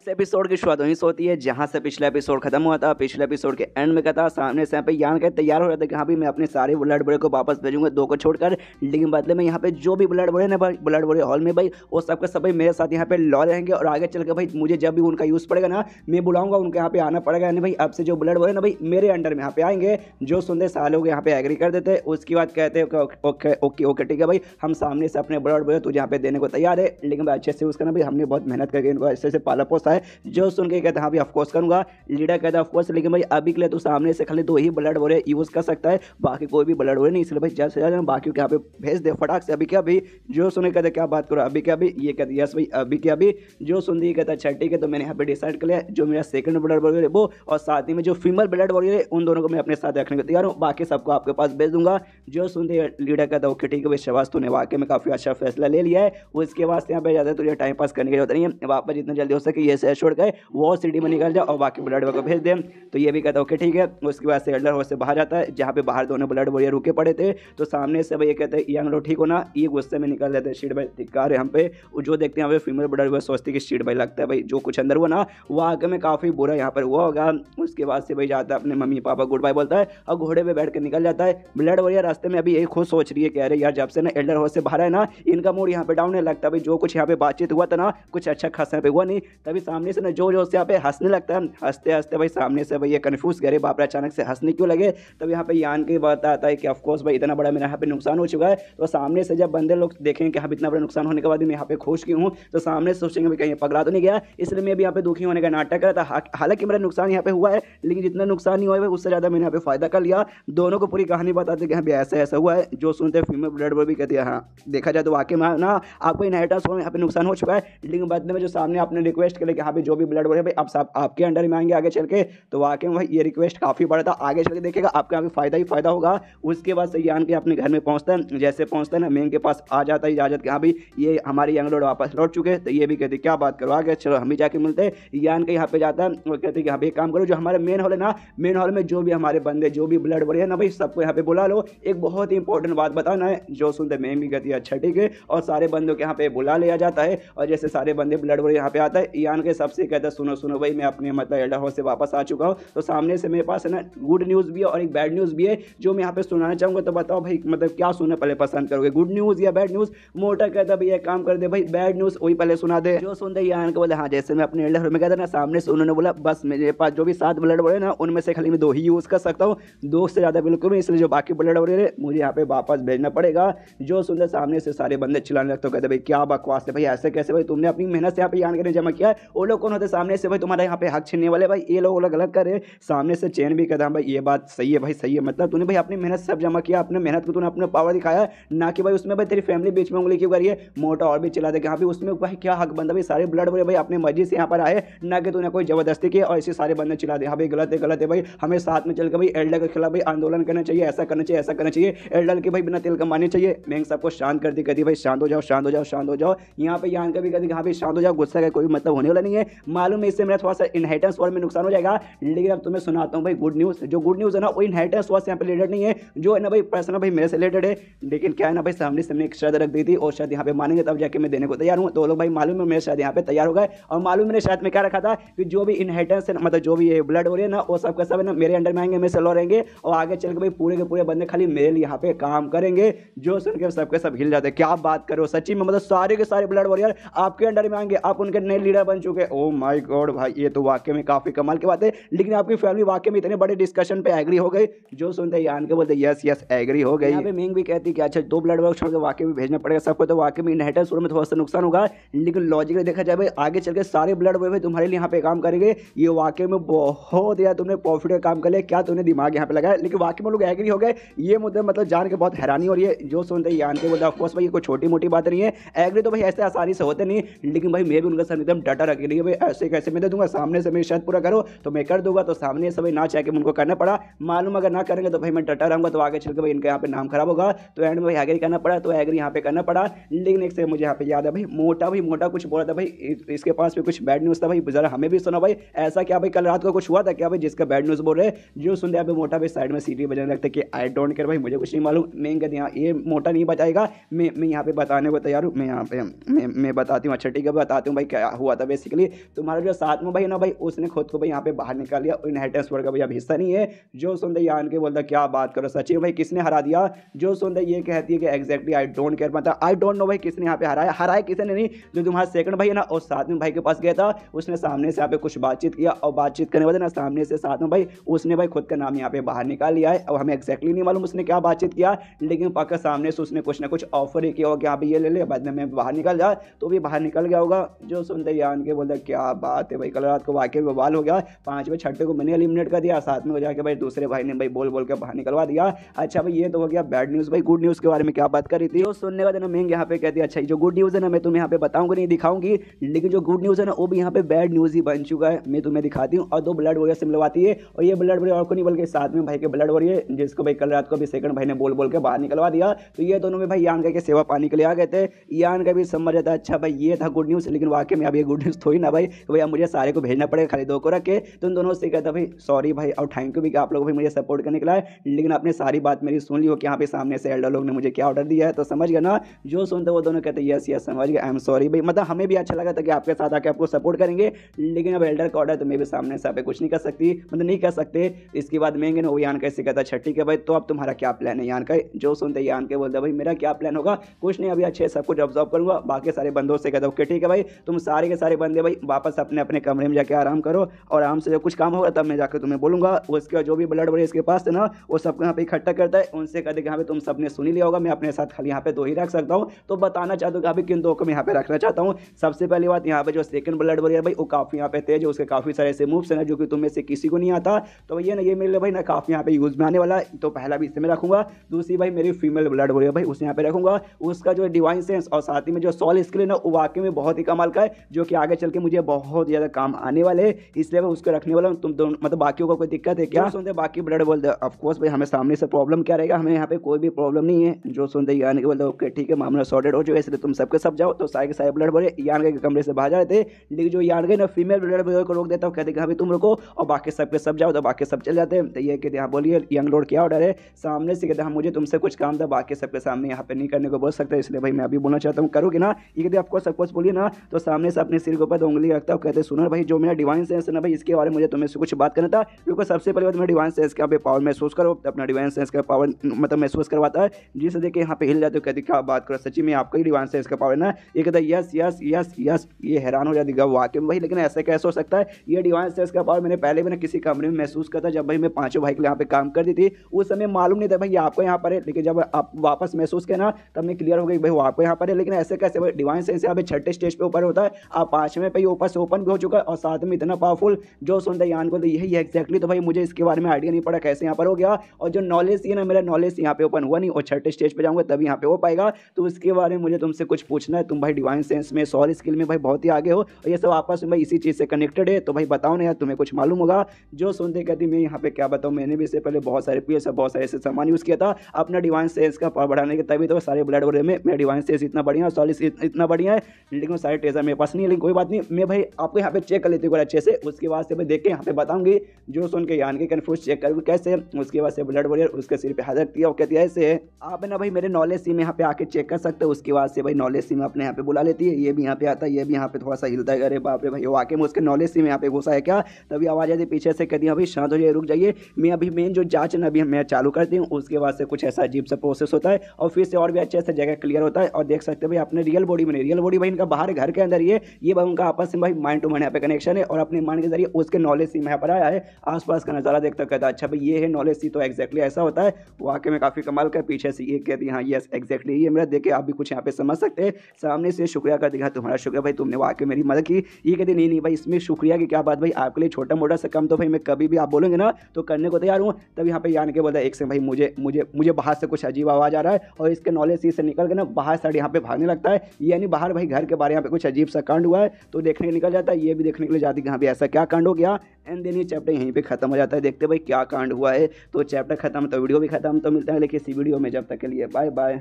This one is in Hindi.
इस एपिसोड की शुरुआत वहीं से होती है जहां से पिछला एपिसोड खत्म हुआ था। पिछले एपिसोड के एंड में कहता सामने से यहाँ पे यान के तैयार हो रहा था कि हाँ भी मैं अपने सारे ब्लड बॉय को वापस भेजूंगा, 2 को छोड़कर। लेकिन बदले में यहाँ पे जो भी ब्लड बॉय है ना भाई, ब्लड बॉय हॉल में भाई वो सबके सब भाई मेरे साथ यहाँ पे लॉ रहेंगे और आगे चल के भाई मुझे जब भी उनका यूज़ पड़ेगा ना मैं बुलाऊंगा, उनके यहाँ पे आना पड़ेगा। यानी भाई अब से जो ब्लड बॉय है ना भाई मेरे अंडर में यहाँ पे आएंगे। जो सुनते सारे लोग यहाँ पे एग्री कर देते। उसके बाद कहते हैं ओके ओके ओके ठीक है भाई, हम सामने से अपने ब्लड बॉय तुझे यहाँ पे देने को तैयार है, लेकिन भाई अच्छे से उसका ना भाई हमने बहुत मेहनत करके इनको अच्छे से पाला पोसा है। जो सुन के कहता हाँ भी ऑफकोर्स करूंगा। लीडर कहता है ऑफकोर्स, लेकिन भाई अभी के लिए तो सामने से खाली 2 ही ब्लड बॉय यूज कर सकता है, बाकी कोई भी ब्लड बॉय नहीं। इसलिए भाई जल्द से जल्द बाकी के यहाँ पे भेज दे फटाक से। अभी क्या अभी जो सुने कहते क्या बात करो, अभी क्या अभी, ये कहते यस भाई अभी क्या अभी। जो सुन दी कहता अच्छा ठीक है, तो मैंने यहाँ पे डिसाइड कर लिया जो मेरा सेकंड ब्लड बॉय है वो, और साथ ही में जो फीमेल ब्लड बॉय है उन दोनों को मैं अपने साथ रखने को तैयार हूँ, बाकी सबको आपके पास भेज दूंगा। जो सुनते लीडर कहता ओके ठीक है भाई शबाश, तूने वाकई में काफी अच्छा फैसला ले लिया है। उसके बाद यहाँ पे ज्यादा तुझे टाइम पास करने की जरूरत नहीं है, वापस जितना जल्दी हो सके ये शहर छोड़ गए वो सिटी में निकल जाओ और बाकी ब्लड बॉय को भेज दे। तो ये भी कहता ओके ठीक है। उसके बाद से एल्डर हाउस से बाहर जाता है जहाँ पे बाहर दोनों ब्लड बॉय रुके पड़े थे। तो सामने से भाई ये कहते हैं यंग लोग ठीक हो ना, ये गुस्से में निकल जाते हैं शीट भाई धिक्कार है हम पे। जो देखते हैं फीमेल ब्लड बॉय सोचती कि शीट भाई लगता है भाई जो कुछ अंदर हुआ ना वो आगे में काफी बुरा यहाँ पर हुआ होगा। उसके बाद से भाई जाता है अपने मम्मी पापा गुड बाय बोलता है और घोड़े पे बैठ कर निकल जाता है। ब्लड बॉय रास्ते में अभी यही खुद सोच रही है, कह रहे यार जब से ना एल्डर हाउस से बाहर है ना इनका मूड यहाँ पे डाउन है, लगता है भाई जो कुछ यहाँ पे बातचीत हुआ था ना कुछ अच्छा खासा यहाँ पे हुआ नहीं। तभी सामने से ना जो जो यहाँ पे हंसने लगता है, हंसते हंसते भाई सामने से भाई ये कन्फ्यूज करे बाप रे अचानक से हंसने क्यों लगे। तब यहाँ पे यान की बात आता है कि ऑफकोर्स भाई इतना बड़ा मेरा यहाँ पे नुकसान हो चुका है। तो सामने से जब बंदे लोग देखेंगे कि हाँ इतना बड़ा नुकसान होने के बाद मैं यहाँ पे खुश क्यों हूँ, तो सामने से सोचेंगे भाई कहीं पकड़ा तो नहीं गया, इसलिए मैं भी यहाँ पे दुखी होने का नाटक कर रहा था। हालांकि मेरा नुकसान यहाँ पे हुआ है, लेकिन जितना नुकसान नहीं हुआ है उससे ज्यादा मैंने यहाँ पे फायदा कर लिया। दोनों को पूरी कहानी बताते कि हाँ ऐसा ऐसा हुआ है। जो सुनते फीमेल ब्लड बॉय भी कहती है हाँ देखा जाए तो वाकई में ना आपको इनहेरिटेंस यहाँ पे नुकसान हो चुका है, लेकिन बाद में जो सामने आपने रिक्वेस्ट कर कि हाँ जो भी ब्लड बॉय है भाई अब सब आपके अंडर में आएंगे आगे चल के, तो वाकई में भाई ये रिक्वेस्ट काफी बड़ा था, आगे चल के देखेगा आपका यहाँ पे फायदा ही फायदा होगा। उसके बाद से यान के अपने घर में पहुंचता है, जैसे पहुंचता है ना मेंग के पास आ जाता है इजाजत कि हाँ भाई ये हमारे यंग लोड वापस लौट चुके हैं। तो ये भी कहते क्या बात करो आगे चलो हम भी जाके मिलते हैं। यान के यहाँ पे जाता है वो कहते हैं कि हाँ भाई काम करो, जो हमारे मेन हॉल है ना मेन हॉल में जो भी हमारे बंदे जो भी ब्लड बॉय है ना भाई सबको यहाँ पे बुला लो, एक बहुत ही इंपॉर्टेंट बात बताना है। जो सुनते मेंग भी कहती है अच्छा ठीक है, और सारे बंदों के यहाँ पे बुला लिया जाता है। और जैसे सारे बंदे ब्लड बॉय यहाँ पे आता है यान के सबसे कहता है सुनो सुनो भाई मैं अपने मतलब एल्डर हाउस से वापस आ चुका हूँ। तो सामने से मेरे पास है ना गुड न्यूज़ भी है और एक बैड न्यूज़ भी है जो मैं यहाँ पे सुनाना चाहूँगा। तो बताओ भाई मतलब क्या सुनना पहले पसंद करोगे, गुड न्यूज़ या बैड न्यूज़। मोटा कहता भाई एक काम कर दे भाई बैड न्यूज़ वही पहले सुना दे। जो सुनते यान को बोले हाँ जैसे मैं अपने एल्डर हाउस में कहता ना सामने से उन्होंने बोला बस मेरे पास जो भी 7 ब्लड बॉय है ना उनमें से खाली मैं 2 ही यूज़ कर सकता हूँ, 2 से ज़्यादा बिल्कुल नहीं, इसलिए जो बाकी ब्लड बॉय है मुझे यहाँ पे वापस भेजना पड़ेगा। जो सुनते सामने से सारे बंदे चिल्लाने लगते कहते भाई क्या बकवास है भाई ऐसे कैसे भाई, तुमने अपनी मेहनत से यहाँ पे यान के जमा किया है, वो लोग कौन होते सामने से भाई तुम्हारा यहाँ पे हक छीनने वाले, भाई ये लोग गलत कर रहे। सामने से चैन भी कहता भाई ये बात सही है भाई सही है, मतलब तूने भाई अपनी मेहनत सब जमा किया, अपने मेहनत को तूने अपना पावर दिखाया ना कि भाई उसमें भाई तेरी फैमिली बीच में उंगली क्यों करी है। मोटा और भी चिल्ला दे कि हाँ भाई उसमें भाई क्या हक बनता भाई, सारे ब्लड बॉय भाई अपने मर्जी से यहाँ पर आए ना कि तूने कोई जबरदस्ती की। और इसे सारे बंदे चिल्ला दे हाँ भाई गलत है भाई, हमें साथ में चल के भाई एल्डर के खिलाफ भाई आंदोलन करना चाहिए, ऐसा करना चाहिए ऐसा करना चाहिए, एल्डर के भाई बिना तेल कमाने चाहिए। मैं सबको शांत कर दी कहती भाई शांत हो जाओ शांत हो जाओ शांत हो जाओ। यहाँ पे यान का भी कहती हाँ भाई शांत हो जाओ, गुस्सा का कोई मतलब होने वाला नहीं है, मालूम है इससे मेरा थोड़ा सा इनहेरिटेंस वॉर में नुकसान हो जाएगा, लेकिन अब तुम्हें सुनाता हूँ भाई गुड न्यूज़। जो गुड न्यूज़ है ना वो इनहेरिटेंस वॉर से यहाँ पे रिलेटेड नहीं है, जो है ना भाई पर्सनल भाई मेरे से रिलेटेड है, लेकिन क्या है ना भाई सामने से एक शर्त रख दी थी और शायद यहाँ पे मानेंगे तब जाके मैं देने को तैयार हूँ। तो लोग भाई मालूम है मेरे शायद यहाँ पे तैयार हो गए, और मालूम मैंने शायद में क्या रखा था कि जो भी इनहेरिटेंस है मतलब जो भी ये ब्लड हो रही है ना वो सब का सब है ना मेरे अंडर में आएंगे, मेरे से लॉ रहेंगे, और आगे चल के भाई पूरे के पूरे बंदे खाली मेरे लिए यहाँ पे काम करेंगे। जो सुन के सबके सब हिल जाते क्या बात करो सच्ची में, मतलब सारे के सारे ब्लड वॉरियर आपके अंडर में आएंगे, आप उनके नए लीडर बन चुके। ओ माय गॉड भाई ये तो वाकई में काफी कमाल की बात है, लेकिन आपकी फैमिली वाकई में इतने बड़े डिस्कशन पे एग्री हो गई। जो सुनते यान के बोलते यस यस एग्री हो गई। यहाँ पे मेंग भी कहती कि अच्छा 2 ब्लड वर्क छोड़ के वाकई में भेजना पड़ेगा सबको, तो वाकई में इनहेरिटेंस में थोड़ा सा नुकसान होगा, लेकिन लॉजिकली देखा जाए भाई आगे चल के सारे ब्लड बॉय तुम्हारे लिए यहाँ पे काम करेंगे, ये वाकई में बहुत यार तुमने प्रॉफिट का काम कर लिया, क्या तुमने दिमाग यहाँ पे लगाया। लेकिन वाकई में लोग एग्री हो गए, ये मुद्दे मतलब जान के बहुत हैरानी हो रही है। जो सुनते यान के बोलते ऑफकोर्स भाई ये कोई छोटी मोटी बात नहीं है, एग्री तो भाई ऐसे आसानी से होते नहीं, लेकिन भाई मैं भी उनका सर एकदम डटा रख लिया भाई ऐसे कैसे मैं दे दूंगा, सामने से मेरी शर्त पूरा करो तो मैं कर दूंगा। तो सामने से भाई ना चाह के उनको करना पड़ा, मालूम अगर ना करेंगे तो भाई मैं डटा रहूंगा, तो आगे चल के भाई इनका यहाँ पे नाम खराब होगा। तो एंड में भाई एग्री करना पड़ा, तो एग्री यहाँ पे करना पड़ा। लेकिन एक से मुझे यहाँ पे याद है भाई मोटा कुछ बोला था भाई इसके पास भी कुछ बैड न्यूज़ था भाई, जरा हमें भी सुना भाई ऐसा क्या भाई कल रात को कुछ हुआ था क्या भाई जिसका बैड न्यूज़ बोल रहे। जो सुनते यहाँ पे मोटा भाई साइड में सीटी बजाने लगता है कि आई डोंट केयर भाई मुझे कुछ नहीं मालूम, मैं कहती यहाँ ये मोटा नहीं बताएगा, मैं यहाँ पे बताने को तैयार हूँ, मैं यहाँ पे मैं बताती हूँ। अच्छा ठीक है बताती हूँ भाई क्या हुआ था बेसिकली। बेसिकली तुम्हारा जो साथ में भाई ना भाई उसने खुद को भाई यहाँ पे बाहर निकाल लिया, इनहेरिटेंस वर्ड का भाई अब हिस्सा नहीं है। जो सुनते यान के बोलता क्या बात करो सचिन भाई किसने हरा दिया। जो सुनते ये कहती है कि एग्जैक्टली आई डोंट केयर, मतलब आई डोंट नो भाई किसने यहाँ पे हराया किसी ने नहीं। जो तुम्हारा सेकंड भाई है ना और साथ में भाई के पास गया था, उसने सामने से यहाँ पे कुछ बातचीत किया और बातचीत करने वाले ना सामने से साथ में भाई उसने भाई खुद का नाम यहाँ पे बाहर निकाल लिया है। अब हमें एक्जैक्टली नहीं मालूम उसने क्या बातचीत किया, लेकिन पक्का सामने से उसने कुछ ना कुछ ऑफर ही किया होगा कि यहाँ पे ये ले ले, बाद में मैं बाहर निकल जा, तो भी बाहर निकल गया होगा। जो सुनते यान के बोलते क्या बात है भाई, कल रात को वाकई बवाल हो गया, 5वें 6वें को मैंने एलिमिनेट कर दिया, साथ में हो जाके भाई दूसरे भाई ने भाई बोल बोल के बाहर निकलवा दिया। अच्छा भाई ये तो हो गया बैड न्यूज़। भाई गुड न्यूज़ के बारे में क्या बात करी थी, तो सुनने का देना मैं यहाँ पे कहती है अच्छा जो गुड न्यूज़ है ना मैं तुम्हें यहाँ पे बताऊंगी नहीं दिखाऊंगी, लेकिन जो गुड न्यूज़ है ना वो भी यहाँ पे बैड न्यूज़ ही बन चुका है। मैं तुम्हें दिखाती हूँ और 2 ब्लड वॉरियर से मिलवाती है, और ये ब्लड वॉरियर और को नहीं बल्कि साथ में भाई के ब्लड वॉरियर जिसको भाई कल रात को भी सेकंड भाई ने बोल बोल के बाहर निकलवा दिया। तो ये दोनों में भाई यान के सेवा पानी के लिए आ गए थे। यान का भी समझ आता अच्छा भाई ये था गुड न्यूज़, लेकिन वाकई में अब ये गुड न्यूज़ थोड़ी ना भाई भैया मुझे सारे को भेजना पड़ेगा, खाली 2 को रख के। तो उन दोनों से कहता भाई सॉरी भाई और थैंक यू भी कि आप लोग भाई मुझे सपोर्ट करने के लिए, लेकिन आपने सारी बात मेरी सुन ली हो कि यहाँ पे सामने से एल्डर लोग ने मुझे क्या ऑर्डर दिया है, तो समझ गया ना। जो सुनते वो दोनों कहते यस यस समझ गया, आई एम सॉरी भाई, मतलब हमें भी अच्छा लगा था कि आपके साथ आके आपको सपोर्ट करेंगे, लेकिन अब एल्डर का ऑर्डर तो मैं भी सामने से आप कुछ नहीं कर सकती, मतलब नहीं कर सकते। इसके बाद महंगे ना वो यान कैसे कहता छठी के भाई तो अब तुम्हारा क्या प्लान है यान का। जो सुनते यान के बोलते भाई मेरा क्या प्लान होगा, कुछ नहीं अभी अच्छे सब कुछ ऑब्जर्व करूंगा, बाकी सारे बंदों से कहता ओके ठीक है भाई तुम सारे के सारे बंदे भाई वापस अपने अपने कमरे में जाके आराम करो, और आराम से जब कुछ काम होगा तब मैं जाकर तुम्हें बोलूंगा। उसके जो भी ब्लड बड़े इसके पास है ना वो सबको यहाँ पे इकट्ठा करता है, उनसे कहते कि यहाँ पे तुम सबने सुन ही लिया होगा, मैं अपने साथ खाली यहाँ पे 2 ही रख सकता हूँ, तो बताना चाहता हूँ कि अभी किन 2 को मैं यहाँ पे रखना चाहता हूँ। सबसे पहली बात यहाँ पे जो सेकंड ब्लड वॉरियर भाई वो काफी यहाँ पे तेज है, उसके काफी सारे ऐसे मूव्स है ना जो कि तुम में से किसी को नहीं आता, तो ये ना ये मेरे लिए भाई ना काफी यहाँ पे यूज में आने वाला है, तो पहला भी इसे मैं रखूंगा। दूसरी भाई मेरी फीमेल ब्लड वॉरियर भाई उसे यहाँ पे रखूंगा, उसका जो डिवाइन सेंस और साथ ही में जो सॉल स्किल है ना वो वाकई में बहुत ही कमाल का है, जो कि आगे चल के मुझे बहुत ज्यादा काम आने वाले है, इसलिए मैं उसको रखने वाला हूँ। तुम दोनों मतलब बाकियों को कोई दिक्कत है क्या, सुनते बाकी ब्लड बोलते ऑफ कोर्स भाई हमें सामने से प्रॉब्लम क्या रहेगा, हमें यहाँ पे कोई भी प्रॉब्लम नहीं है। जो सुनते यान के बोलते ओके ठीक है मामला सॉर्टेड हो चुका है, इसलिए तुम सबके सब जाओ, तो सारे के सारे ब्लड वॉरियर यान के कमरे से बाहर जा रहे थे, लेकिन जो यान के ना फीमेल ब्लड वॉरियर को रोक देता हूँ, कहते कि तुम रुको और बाकी सबके सब जाओ, तो बाकी सब चल जाते हैं। तो ये कहते हैं बोलिए यंग लॉर्ड क्या ऑर्डर है, सामने से कहते हैं मुझे तुमसे कुछ काम था, बाकी सबके सामने यहाँ पे नहीं करने को बोल सकते, इसलिए भाई मैं अभी बोलना चाहता हूँ करोगे ना। ये कहते आपको सपोज बोलिए ना, तो सामने से अपने सिर के ऊपर उंगली रखता हूँ, कहते सुनो भाई जो मेरा डिवाइन सेंस है ना भाई इसके बारे में मुझे तुम्हें से कुछ बात करना था, क्योंकि सबसे पहले मेरा डिवाइन सेंस का पावर महसूस करो, अपना डिवाइन सेंस का पावर मतलब महसूस करवाता है, जिसे देख के यहाँ पे हिल जाते हो, कहते क्या बात करो सच्ची में आपका ही डिवाइन सेंस का पावर ना। ये कहता है यस यस यस यस, ये हैरान हो जाती है वाकई में भाई, लेकिन ऐसे कैसे हो सकता है, ये डिवाइन सेंस का पावर मैंने पहले भी ना किसी कमरे में महसूस करता, जब भाई मैं 5 भाई के यहाँ पे काम करती थी उस समय मालूम नहीं था भाई आपको यहाँ पर है, लेकिन जब आप वापस महसूस किया ना तब मैं क्लियर हो गई भाई वो आपको यहाँ पर है, लेकिन ऐसे कैसे भाई डिवाइन सेंस यहाँ पे 6ठे स्टेज पे ऊपर होता है, आप 5वें पे ऊपर से ओपन भी हो चुका है और साथ में इतना पावरफुल। जो सुनते यान को तो यही है एक्जैक्टली, तो भाई मुझे इसके बारे में आइडिया नहीं पड़ा कैसे यहाँ पर हो गया, और जो नॉलेज थी ना मेरा नॉलेज यहाँ पे ओपन हुआ नहीं, और 6ठे स्टेज पे जाऊंगा तभी यहाँ पे हो पाएगा, तो उसके बारे में मुझे तुमसे कुछ पूछना है। तुम भाई डिवाइन सेंस में सॉल स्किल में भाई बहुत ही आगे हो, और ये सब आपस में भाई इसी चीज़ से कनेक्टेड है, तो भाई बताओ ना यार तुम्हें कुछ मालूम होगा। जो सुनते कहती मैं यहाँ पे क्या बताऊँ, मैंने भी इससे पहले बहुत सारे पीएस बहुत सारे ऐसे सामान यूज़ किया था अपना डिवाइन सेंस का पावर बढ़ाने के, तभी तो सारे ब्लड वॉरियर में मेरा डिवाइन सेंस इतना बढ़िया सॉल इतना बढ़िया है, लेकिन सारे ट्रेजर मेरे पास नहीं है, लेकिन कोई बात नहीं मैं भाई आपको यहाँ पे चेक कर लेती हूँ अच्छे से, उसके बाद से मैं देख के यहाँ पे बताऊंगी। जो सुन के यान के कन्फ्यूज चेक करूँ कैसे, उसके बाद से ब्लड वॉरियर उसके सिर पे हाथ रखती है और कहती है ऐसे आप है ना भाई मेरे नॉलेज सी में यहाँ पे आके चेक कर सकते हो, उसके बाद से भाई नॉलेज सी में अपने यहाँ पे बुला लेती है, ये भी यहाँ पे आता है, ये भी यहाँ पे थोड़ा सा हिलता है, अरे बाप रे भाई वाकई में उसके नॉलेज सी में यहाँ पे घुसा है क्या, तभी आवाज़ आती पीछे से, कहती है भाई शांत हो जाइए रुक जाइए, मैं अभी मेन जो जांच ना अभी मैं चालू करती हूँ, उसके बाद से कुछ ऐसा अजीब सा प्रोसेस होता है और फिर से और भी अच्छे से जगह क्लियर होता है, और देख सकते हैं भाई अपने रियल बॉडी में, रियल बॉडी भाई इनका बाहर घर के अंदर ये भाई उनका आपस में भाई माइंड टू माइंड यहाँ पे कनेक्शन है, और अपने माइंड के जरिए उसके नॉलेज सी में यहाँ पर आया है, आसपास का नज़ारा देखता कहता अच्छा भाई ये है नॉलेज सी, तो एक्जैक्टली ऐसा होता है, वाकई में काफ़ी कमाल का। पीछे से ये कहती है हाँ यस एक्जैक्टली ये मेरा देख के आप भी कुछ यहाँ पे समझ सकते हैं, सामने से शुक्रिया कर दिखा तुम्हारा शुक्रिया भाई तुमने वाकई मेरी मदद की। ये कहती नहीं भाई इसमें शुक्रिया की क्या बात भाई, आपके लिए छोटा मोटा सा कम तो भाई मैं कभी भी आप बोलेंगे ना तो करने को तैयार हूँ। तब यहाँ पे यान के बोलता है एक से भाई मुझे मुझे मुझे बाहर से कुछ अजीब आवाज़ आ रहा है, और इसके नॉलेज से निकल के ना बाहर साइड यहाँ पे भागने लगता है, यानी बाहर भाई घर के बारे यहाँ पे कुछ अजीब सा कांड हुआ है, तो देखने निकल जाता है, ये भी देखने के लिए जाती है कि हाँ भाई ऐसा क्या कांड हो गया, एंड देन ये चैप्टर यहीं पे खत्म हो जाता है। देखते भाई क्या कांड हुआ है, तो चैप्टर खत्म तो वीडियो भी खत्म, तो मिलता है लेकिन इसी वीडियो में, जब तक के लिए बाय बाय।